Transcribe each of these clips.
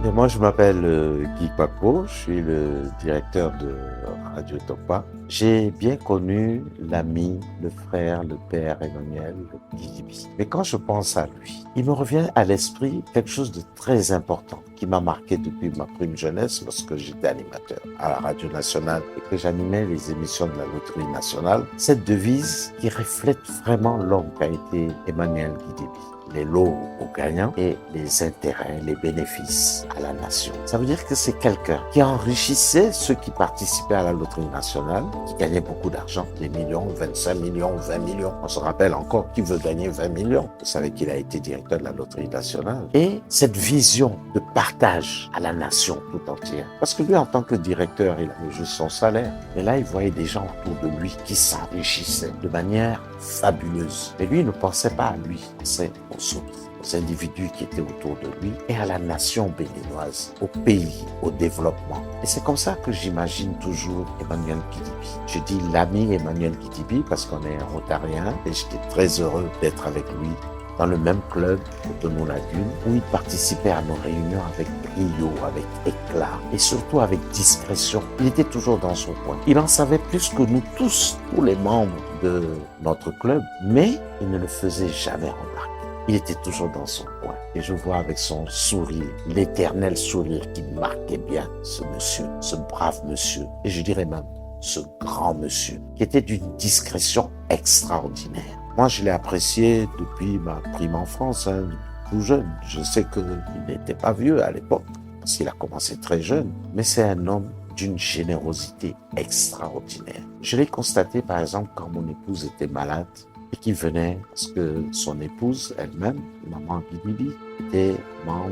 Et moi, je m'appelle Guy Paco, je suis le directeur de Radio Topa. J'ai bien connu l'ami, le frère, le père Emmanuel Guidibi. Mais quand je pense à lui, il me revient à l'esprit quelque chose de très important qui m'a marqué depuis ma prime jeunesse lorsque j'étais animateur à la Radio Nationale et que j'animais les émissions de la Loterie Nationale. Cette devise qui reflète vraiment l'homme qu'a été Emmanuel Guidibi. Les lots aux gagnants et les intérêts, les bénéfices à la nation. Ça veut dire que c'est quelqu'un qui enrichissait ceux qui participaient à la loterie nationale, qui gagnaient beaucoup d'argent, des millions, 25 millions, 20 millions. On se rappelle encore qui veut gagner 20 millions. Vous savez qu'il a été directeur de la loterie nationale. Et cette vision de partage à la nation tout entière. Parce que lui, en tant que directeur, il avait juste son salaire. Mais là, il voyait des gens autour de lui qui s'enrichissaient de manière fabuleuse. Mais lui, il ne pensait pas à lui, il pensait aux individus qui étaient autour de lui et à la nation béninoise, au pays, au développement. Et c'est comme ça que j'imagine toujours Emmanuel Guidibi. Je dis l'ami Emmanuel Guidibi parce qu'on est un Rotarien et j'étais très heureux d'être avec lui dans le même club de Lagune où il participait à nos réunions avec brio, avec éclat et surtout avec discrétion. Il était toujours dans son coin. Il en savait plus que nous tous les membres de notre club, mais il ne le faisait jamais remarquer. Il était toujours dans son coin. Et je vois avec son sourire, l'éternel sourire qui marquait bien ce monsieur, ce brave monsieur. Et je dirais même ce grand monsieur, qui était d'une discrétion extraordinaire. Moi, je l'ai apprécié depuis ma prime enfance, tout jeune. Je sais qu'il n'était pas vieux à l'époque, parce qu'il a commencé très jeune. Mais c'est un homme d'une générosité extraordinaire. Je l'ai constaté, par exemple, quand mon épouse était malade, et qui venait parce que son épouse elle-même, maman Guidibi, était membre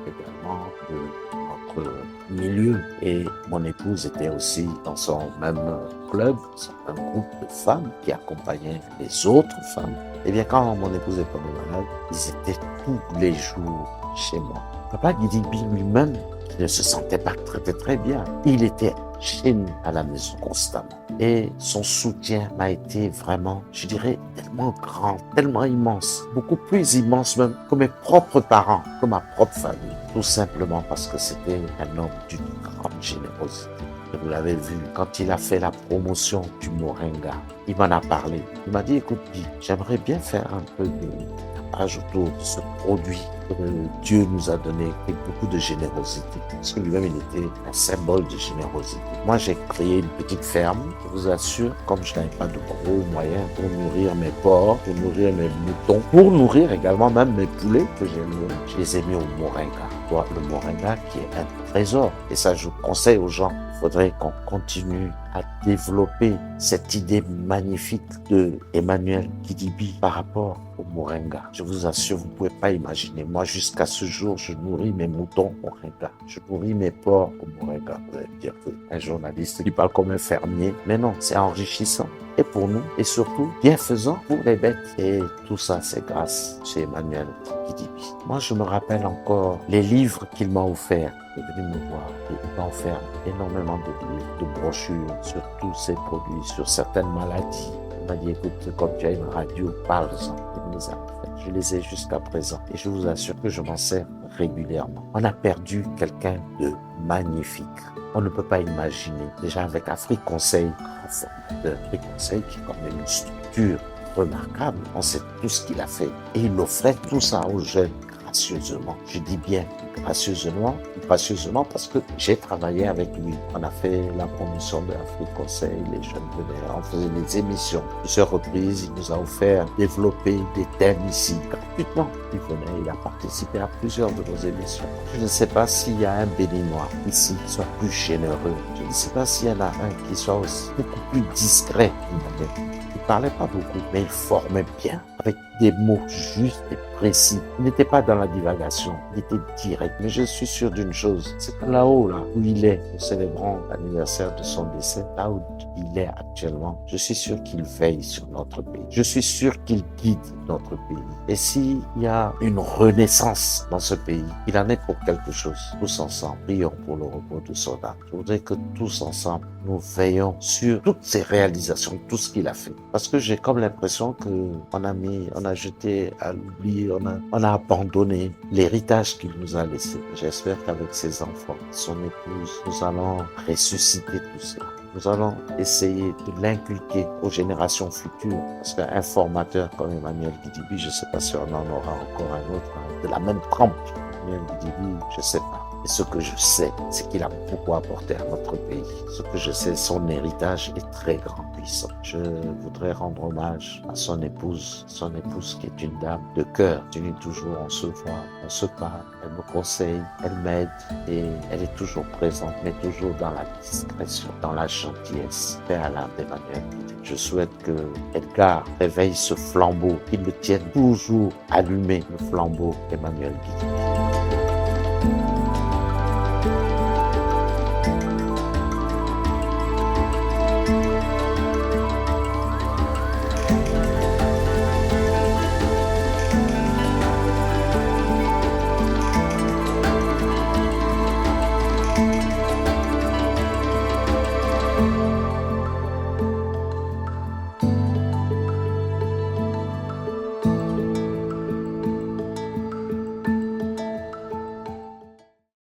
également de notre milieu. Et mon épouse était aussi dans son même club, un groupe de femmes qui accompagnaient les autres femmes. Et bien quand mon épouse est tombée malade, ils étaient tous les jours chez moi. Papa Guidibi lui-même, qui ne se sentait pas très bien, il était chez nous à la maison constamment. Et son soutien m'a été vraiment, je dirais, tellement grand, tellement immense, beaucoup plus immense même que mes propres parents, que ma propre famille. Tout simplement parce que c'était un homme d'une grande générosité. Et vous l'avez vu, quand il a fait la promotion du Moringa, il m'en a parlé. Il m'a dit, écoute, j'aimerais bien faire un peu de page autour de ce produit que Dieu nous a donné avec beaucoup de générosité. Parce que lui-même, il était un symbole de générosité. Moi, j'ai créé une petite ferme, je vous assure, comme je n'avais pas de gros moyens pour nourrir mes porcs, pour nourrir mes moutons, pour nourrir également même mes poulets que j'ai élevés. Je les ai mis au Moringa. Le Moringa qui est un trésor. Et ça, je conseille aux gens. Il faudrait qu'on continue à développer cette idée magnifique de Emmanuel Guidibi par rapport au Moringa. Je vous assure, vous ne pouvez pas imaginer. Moi, jusqu'à ce jour, je nourris mes moutons au Moringa. Je nourris mes porcs au Moringa. Vous allez me dire qu'un journaliste qui parle comme un fermier. Mais non, c'est enrichissant. Et pour nous, et surtout bienfaisant pour les bêtes. Et tout ça, c'est grâce à Emmanuel Guidibi. Moi, je me rappelle encore les livres qu'il m'a offerts. Il est venu me voir et il m'a offert énormément de livres, de brochures sur tous ces produits, sur certaines maladies. Il m'a dit, écoute, comme tu as une radio, parle-en. Il me les a offerts. Je les ai jusqu'à présent. Et je vous assure que je m'en sers régulièrement. On a perdu quelqu'un de magnifique. On ne peut pas imaginer. Déjà avec Afrique Conseil, Afrique Conseil qui est quand même une structure remarquable. On sait tout ce qu'il a fait. Et il offrait tout ça aux jeunes gracieusement. Je dis bien gracieusement parce que j'ai travaillé avec lui. On a fait la promotion de l'Afrique Conseil, les jeunes venaient, on faisait des émissions. Plusieurs reprises, il nous a offert développer des thèmes ici gratuitement. Il venait, il a participé à plusieurs de nos émissions. Je ne sais pas s'il y a un Béninois ici qui soit plus généreux. Je ne sais pas s'il y en a un qui soit aussi beaucoup plus discret. Il parlait pas beaucoup, mais il formait bien, avec des mots justes et précis. Il n'était pas dans la divagation, il était direct. Mais je suis sûr d'une chose, c'est que là-haut, là où il est, nous célébrons l'anniversaire de son décès, là où il est actuellement, je suis sûr qu'il veille sur notre pays. Je suis sûr qu'il guide notre pays. Et s'il y a une renaissance dans ce pays, il en est pour quelque chose. Tous ensemble, prions pour le repos de son âme. Je voudrais que tous ensemble, nous veillons sur toutes ses réalisations, tout ce qu'il a fait. Parce que j'ai comme l'impression que on a jeté à l'oubli, on a abandonné l'héritage qu'il nous a laissé. J'espère qu'avec ses enfants, son épouse, nous allons ressusciter tout cela. Nous allons essayer de l'inculquer aux générations futures. Parce qu'un formateur comme Emmanuel Guidibi, je ne sais pas si on en aura encore un autre, de la même trempe. Emmanuel Guidibi, je ne sais pas. Et ce que je sais, c'est qu'il a beaucoup apporté à notre pays. Ce que je sais, son héritage est très grand, puissant. Je voudrais rendre hommage à son épouse qui est une dame de cœur. Toujours, on se voit, on se parle, elle me conseille, elle m'aide et elle est toujours présente, mais toujours dans la discrétion, dans la gentillesse. Père à l'âme d'Emmanuel Guidibi. Je souhaite que Edgar réveille ce flambeau, qu'il le tienne toujours allumé, le flambeau d'Emmanuel Guidibi.